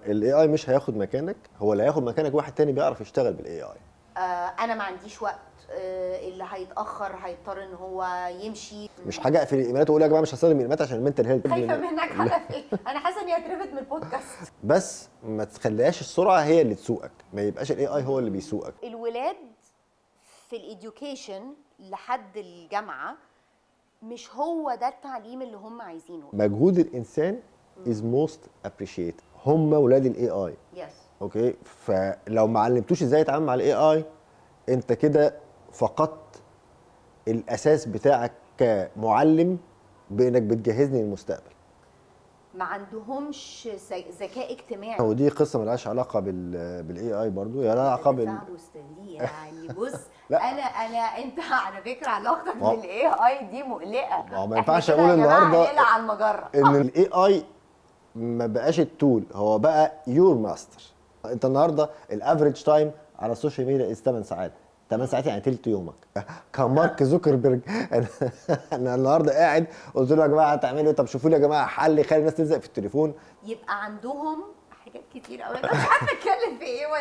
الاي اي مش هياخد مكانك، هو اللي هياخد مكانك واحد تاني بيعرف يشتغل بالاي اي. انا ما عنديش وقت، اللي هيتاخر هيضطر ان هو يمشي. مش حاجه اقفل الايميلات واقول يا جماعه مش هستخدم الايميلات عشان المنتال هيلث. خايفه منك على فكره، انا حاسه اني هترفد من البودكاست. بس ما تخليهاش السرعه هي اللي تسوقك، ما يبقاش الاي اي هو اللي بيسوقك. الولاد في الإديوكيشن لحد الجامعه مش هو ده التعليم اللي هم عايزينه. مجهود الانسان is most appreciated. هم ولاد الاي اي. يس. اوكي، فلو ما علمتوش ازاي يتعامل مع الاي اي انت كده فقدت الاساس بتاعك كمعلم بانك بتجهزني للمستقبل. ما عندهمش ذكاء اجتماعي. ودي قصه ملهاش علاقه بالاي اي برضو، هي لها علاقه يعني بص لا. انت على فكره علاقتك بالاي اي دي مقلقه. ما ينفعش اقول النهارده على المجره ان الاي اي ما بقاش التول، هو بقى يور ماستر. انت النهارده الافريج تايم على السوشيال ميديا 8 ساعات. 8 ساعات يعني تلت يومك. كان مارك زوكربيرج انا النهارده قاعد قلت له يا جماعه هتعملوا ايه؟ طب شوفوا لي يا جماعه حل يخلي الناس تلزق في التليفون. يبقى عندهم حاجات كتير قوي، انا مش عارفه اتكلم في ايه ولا